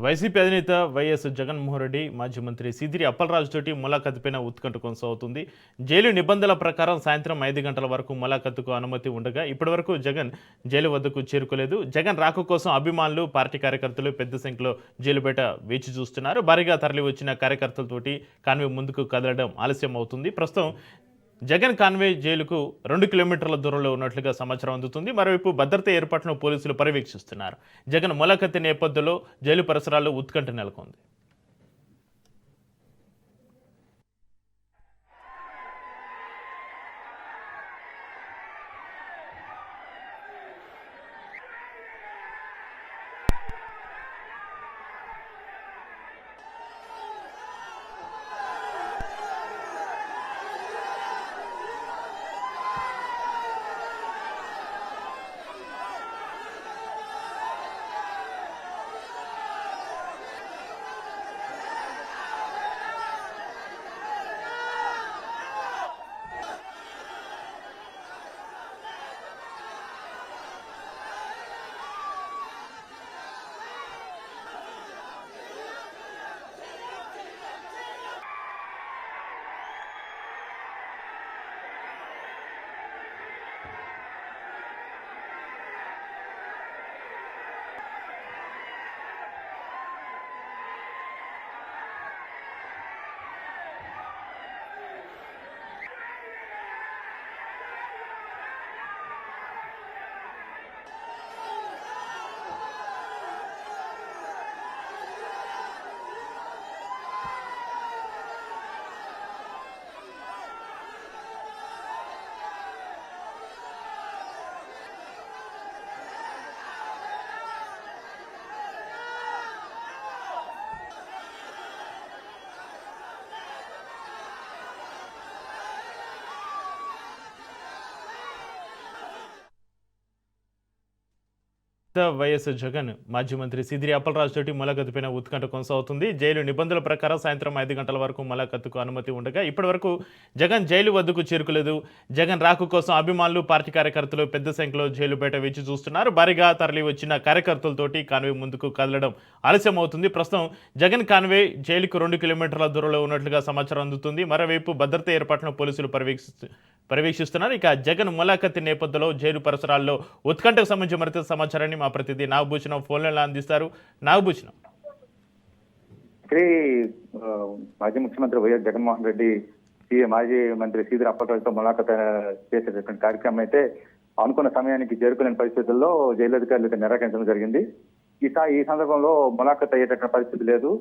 YCP అధినేత YS Jaganmohan Reddy మాజీ మంత్రి సిదిరి అప్పలరాజు తోటి ములాఖతుపైన ఉత్కంఠ కొనసాగుతుంది. జైలు నిబంధనల ప్రకారం సాయంత్రం 5 గంటల వరకు ములాఖతుకు అనుమతి ఉండగా ఇప్పటివరకు జగన్ జైలు వద్దకు చేరుకోలేదు. జగన్ రాక కోసం అభిమానులు, పార్టీ కార్యకర్తలు పెద్ద సంఖ్యలో జైలు బయట వేచి చూస్తున్నారు. భారీగా తరలి వచ్చిన కార్యకర్తలతోటి కాన్వే ముందుకు కదలడం ఆలస్యం అవుతుంది. ప్రస్తుతం జగన్ కాన్వే జైలుకు 2 కిలోమీటర్ల దూరంలో ఉన్నట్లుగా సమాచారం అందుతుంది. మరోవైపు భద్రతా ఏర్పాట్లను పోలీసులు పర్యవేక్షిస్తున్నారు. జగన్ ములాఖతు నేపథ్యంలో జైలు పరిసరాల్లో ఉత్కంఠ నెలకొంది. వైఎస్ జగన్ మాజీ మంత్రి సిదిరి అప్పలరాజు తోటి ములాఖతుపైన ఉత్కంఠ కొనసాగుతుంది. జైలు నిబంధనల ప్రకారం సాయంత్రం 5 గంటల వరకు ములాఖతుకు అనుమతి ఉండగా ఇప్పటివరకు జగన్ జైలు వద్దకు చేరుకోలేదు. జగన్ రాక కోసం అభిమానులు, పార్టీ కార్యకర్తలు పెద్ద సంఖ్యలో జైలు బయట వేచి చూస్తున్నారు. భారీగా తరలి వచ్చిన కార్యకర్తలతోటి కాన్వే ముందుకు కదలడం ఆలస్యం అవుతుంది. ప్రస్తుతం జగన్ కాన్వే జైలుకు 2 కిలోమీటర్ల దూరంలో ఉన్నట్లుగా సమాచారం అందుతుంది. మరోవైపు భద్రతా ఏర్పాట్లను పోలీసులు పర్యవేక్షిస్తున్నారు. ఇక జగన్ ములాఖతు నేపథ్యంలో జైలు పరిసరాల్లో ఉత్కంఠకు సంబంధించి మరింత సమాచారాన్ని మా ప్రతినిధి నాగభూషణం ఫోన్లలో అందిస్తారు. నాగభూషణం, మాజీ ముఖ్యమంత్రి వైఎస్ జగన్మోహన్ రెడ్డి మాజీ మంత్రి సిదిరి అప్పలరాజుతో ములాఖతు చేసేటటువంటి కార్యక్రమం అయితే అనుకున్న సమయానికి చేరుకునే పరిస్థితుల్లో జైలు అధికారులకు నిరాకరించడం జరిగింది. ఈ సందర్భంలో ములాఖతు అయ్యేటటువంటి పరిస్థితి లేదు.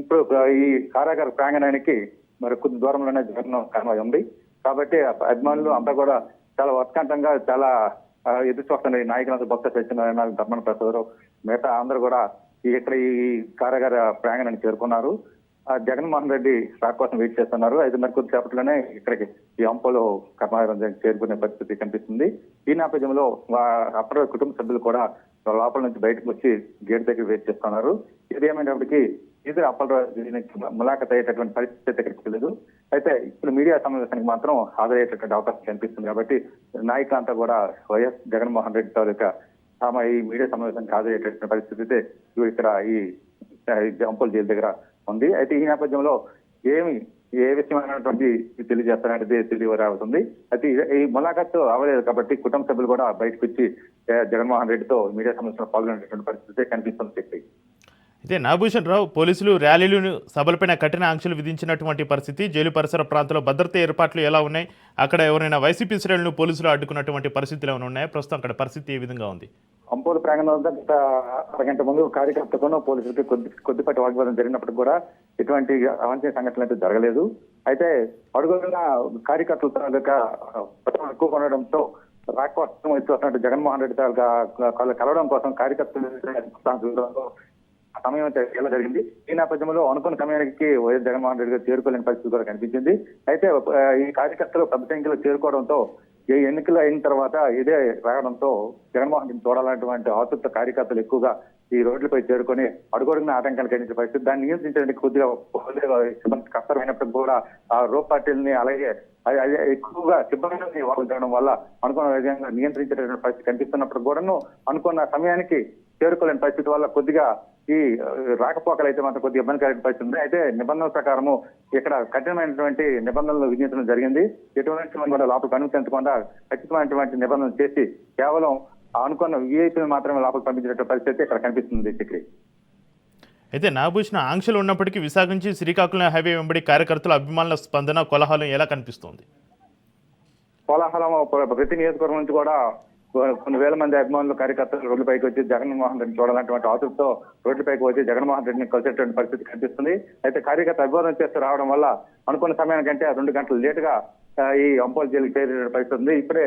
ఇప్పుడు ఈ కారాగార ప్రాంగణానికి మరి కొద్ది దూరంలోనే జగన్ కాన్వాయ్ ఉంది కాబట్టి అభిమానులు అంతా కూడా చాలా ఉత్కంఠంగా చాలా ఎదురు చూస్తున్నారు. నాయకులంతా భక్త సత్యనారాయణ, ధర్మన ప్రసాద్, మిగతా అందరూ కూడా ఇక్కడ ఈ కారాగార ప్రాంగణానికి చేరుకున్నారు. జగన్మోహన్ రెడ్డి రాక కోసం వెయిట్ చేస్తున్నారు. అయితే మరి కొద్దిసేపట్లోనే ఇక్కడికి ఈ అంపోలో కర్మాగారం చేరుకునే పరిస్థితి కనిపిస్తుంది. ఈ నేపథ్యంలో అప్పటి కుటుంబ సభ్యులు కూడా లోపల నుంచి బయటకు వచ్చి గేట్ దగ్గర వెయిట్ చేస్తున్నారు. ఇది ఏమైనప్పటికీ సిదిరి అప్పలరాజు ములాఖతు అయ్యేటటువంటి పరిస్థితి అయితే కనిపించలేదు. అయితే ఇప్పుడు మీడియా సమావేశానికి మాత్రం హాజరయ్యేటటువంటి అవకాశం కనిపిస్తుంది. కాబట్టి నాయకులంతా కూడా వైఎస్ జగన్మోహన్ రెడ్డి తాలూకా ఈ మీడియా సమావేశానికి హాజరయ్యేటటువంటి పరిస్థితి అయితే ఇక్కడ ఈ అంపోల్ జైలు దగ్గర ఉంది. అయితే ఈ నేపథ్యంలో ఏ విషయమైనటువంటి తెలియజేస్తారనేది తెలియరావుతుంది. అయితే ఈ ములాఖతు అవ్వలేదు కాబట్టి కుటుంబ సభ్యులు కూడా బయటకు వచ్చి జగన్మోహన్ రెడ్డితో మీడియా సమావేశంలో పాల్గొనేటువంటి పరిస్థితి కనిపిస్తుంది. చెప్పి అయితే నాగభూషణ్ రావు, పోలీసులు ర్యాలీలను, సభలపైన కఠిన ఆంక్షలు విధించినటువంటి పరిస్థితి, జైలు పరిసర ప్రాంతాల్లో భద్రతా ఏర్పాట్లు ఎలా ఉన్నాయి? అక్కడ ఎవరైనా వైసీపీ శ్రేణులను పోలీసులు అడ్డుకున్నటువంటి పరిస్థితులు ఏమైనా ఉన్నాయా? ప్రస్తుతం అక్కడ పరిస్థితి ఏ విధంగా ఉంది? అంపోల ప్రాంగణం వద్ద గత అరగంట ముందు కార్యకర్తలను పోలీసులకి కొద్దిపాటి వాగ్వాదం జరిగినప్పుడు కూడా ఎటువంటి అవాంఛనీయ సంఘటనలు అయితే జరగలేదు. అయితే అడుగున్న కార్యకర్తల తాలూకా ఎక్కువ ఉండడంతో రాకపోవడం వస్తున్నట్టు జగన్మోహన్ రెడ్డి తాలూకా కలవడం కోసం కార్యకర్తలు సమయం ఎలా జరిగింది. ఈ నేపథ్యంలో అనుకున్న సమయానికి వైఎస్ జగన్మోహన్ రెడ్డి గారు చేరుకోలేని పరిస్థితి కూడా కనిపించింది. అయితే ఈ కార్యకర్తలు పెద్ద సంఖ్యలో చేరుకోవడంతో ఈ ఎన్నికలు అయిన తర్వాత ఇదే రావడంతో జగన్మోహన్ రెడ్డి చూడాలన్నటువంటి ఆతృత కార్యకర్తలు ఎక్కువగా ఈ రోడ్లపై చేరుకొని అడుగడుగున ఆటంకాలు కలిగించే పరిస్థితి. దాన్ని నియంత్రించడానికి కొద్దిగా కష్టమైనప్పటికీ కూడా ఆ రోప్ పార్టీలని అలాగే ఎక్కువగా సిబ్బందిని వాడుకోవడం వల్ల అనుకున్న విధంగా నియంత్రించేటటువంటి పరిస్థితి కనిపిస్తున్నప్పుడు కూడాను అనుకున్న సమయానికి చేరుకోలేని పరిస్థితి వల్ల కొద్దిగా ఈ రాకపోకలు అయితే మాత్రం కొద్దిగా ఇబ్బందికర పరిస్థితి ఉంది. అయితే నిబంధనల ప్రకారము ఇక్కడ కఠినమైనటువంటి నిబంధనలు విధించడం జరిగింది. ఎటువంటి కూడా లోపలికి అనుమతించకుండా ఖచ్చితమైనటువంటి నిబంధనలు చేసి కేవలం అనుకున్న వీఐపీలు మాత్రమే లోపలికి పంపించినటువంటి పరిస్థితి ఇక్కడ కనిపిస్తుంది చక్రి. అయితే నాగభూషణ ఆంక్షలు ఉన్నప్పటికీ విశాఖ నుంచి శ్రీకాకుళం హైవే వెంబడి కార్యకర్తల అభిమానుల స్పందన కోలాహలం ఎలా కనిపిస్తోంది? కోలాహలం ప్రతి నియోజకవర్గం నుంచి కూడా కొన్ని వేల మంది అభిమానులు కార్యకర్తలు రోడ్లపైకి వచ్చి జగన్మోహన్ రెడ్డిని చూడాలన్నటువంటి ఆతృతతో రోడ్లపైకి వచ్చి జగన్మోహన్ రెడ్డిని కలిసేటువంటి పరిస్థితి కనిపిస్తుంది. అయితే కార్యకర్త అభివాదం చేస్తూ రావడం వల్ల అనుకున్న సమయానికంటే 2 గంటలు లేటుగా ఈ అంపోల్ జైలుకి చేరే పరిస్థితి ఉంది. ఇప్పుడే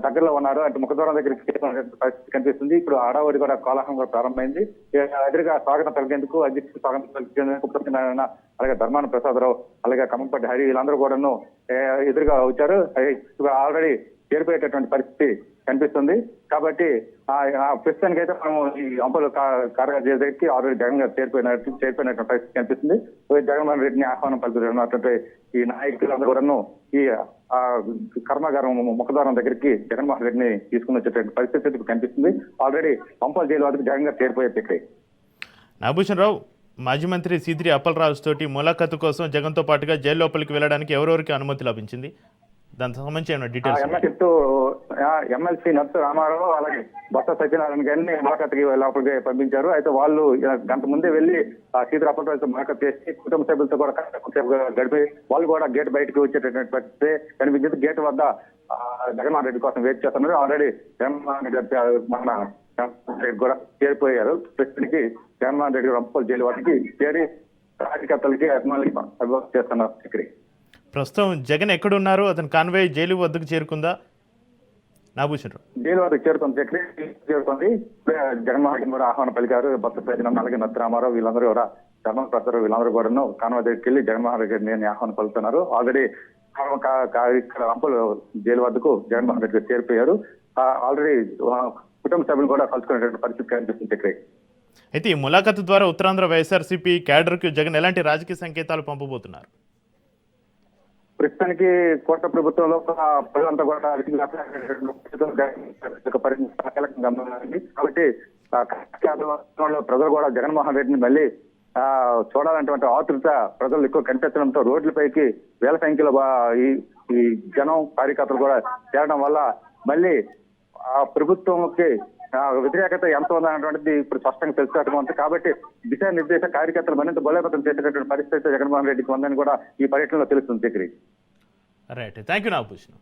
దగ్గరలో ఉన్నారు అంటే ముఖద్వారం దగ్గరికి చేరుకునే పరిస్థితి కనిపిస్తుంది. ఇప్పుడు ఆడావడి కూడా కోలాహలం కూడా ప్రారంభమైంది. ఎదురుగా స్వాగతం పలికేందుకు అధ్యక్షుడు స్వాగతం పలికేందుకు సత్యనారాయణ, అలాగే ధర్మాన ప్రసాదరావు, అలాగే కమ్మంపట్టి హరి వీళ్ళందరూ కూడాను ఎదురుగా వచ్చారు. ఆల్రెడీ చేరిపోయేటటువంటి పరిస్థితి కనిపిస్తుంది. కాబట్టి ప్రస్తుతానికి అయితే మనం ఈ అంపలు కారగారి దగ్గరికి ఆల్రెడీ జగన్ గారు చేరిపోయినటువంటి పరిస్థితి కనిపిస్తుంది. జగన్మోహన్ రెడ్డిని ఆహ్వానం పలుకుతున్నటువంటి ఈ నాయకులందరూ కూడాను ఈ కర్మాగారం ముఖద్వారం దగ్గరికి జగన్మోహన్ రెడ్డిని తీసుకుని వచ్చేటువంటి పరిస్థితి కనిపిస్తుంది. ఆల్రెడీ అంపల జైలు వరకు జగన్ గారు చేరిపోయారు. ఇక్కడ నాగభూషణ్ రావు, మాజీ మంత్రి సీదిరి అప్పలరాజు తోటి ములాఖతు కోసం జగన్తో పాటుగా జైలు లోపలికి వెళ్ళడానికి ఎవరెవరికి అనుమతి లభించింది? దానికి సంబంధించి ఏమైనా డీటెయిల్స్? ఎమ్మెల్సీ నర్సు రామారావు, అలాగే బొత్స సత్యనారాయణ గారిని ములాఖతుకి లోపలికి పంపించారు. అయితే వాళ్ళు గంట ముందే వెళ్లి సీదిరి అప్పలరాజుతో ములాఖతు చేసి కుటుంబ సభ్యులతో కూడా గడిపి వాళ్ళు కూడా గేట్ బయటకు వచ్చేటటువంటి పరిస్థితి కనిపించింది. గేట్ వద్ద జగన్మోహన్ రెడ్డి కోసం వెయిట్ చేస్తున్నారు. ఆల్రెడీ జగన్మోహన్ రెడ్డి మన కూడా చేరిపోయారు. ప్రస్తుతానికి జగన్మోహన్ రెడ్డి రంపల్ జైలు వాటికి చేరి కార్యకర్తలకి అభిమానులకి అభివృద్ధి చేస్తున్నారు. ఇక్కడ ప్రస్తుతం జగన్ ఎక్కడున్నారు? అతని కాన్వాయ్ జైలు వద్దకు చేరుకుందా? నాగభూషణ్ రావు, జైలు వద్దకు చేరుకుంది. జగన్మోహన్ రెడ్డి కూడా ఆహ్వానం పలికారు. బొత్స సత్యనారాయణ, అలాగే నత్తి రామారావు వీళ్ళందరూ కూడా ధర్మం ప్రసాదరావు వీళ్ళందరూ కూడా కాన్వాయ్ దగ్గరికి వెళ్ళి జగన్మోహన్ రెడ్డిని ఆహ్వానం పలుకుతున్నారు. ఆల్రెడీ ఇక్కడ రంపల్ జైలు వద్దకు జగన్మోహన్ రెడ్డి చేరిపోయారు. ఆల్రెడీ కుటుంబ సభ్యులు కూడా కలుసుకునేటువంటి పరిస్థితి కనిపిస్తుంది. ఇక్కడ అయితే ఈ ములాఖతు ద్వారా ఉత్తరాంధ్ర వైఎస్ఆర్సీపీ క్యాడర్కు జగన్ ఎలాంటి రాజకీయ సంకేతాలు పంపబోతున్నారు? ప్రస్తుతానికి కోట్ల ప్రభుత్వంలో ప్రజలంతా కూడా కాబట్టి ప్రజలు కూడా జగన్మోహన్ రెడ్డిని మళ్ళీ చూడాలన్నటువంటి ఆతృత ప్రజలు ఎక్కువ కనిపించడంతో రోడ్లపైకి వేల సంఖ్యలో ఈ జనం కార్యకర్తలు కూడా చేరడం వల్ల మళ్ళీ ఆ ప్రభుత్వంకి వ్యతిరేకత ఎంత ఉందన్నటువంటిది ఇప్పుడు స్పష్టంగా తెలుసుకోవడం. కాబట్టి దిశానిర్దేశ కార్యకర్తలు మరింత బలోపేతం చేసేటటువంటి పరిస్థితి జగన్మోహన్ రెడ్డికి ఉందని కూడా ఈ పర్యటనలో తెలుస్తుంది. Right, thank you Nagabhushan.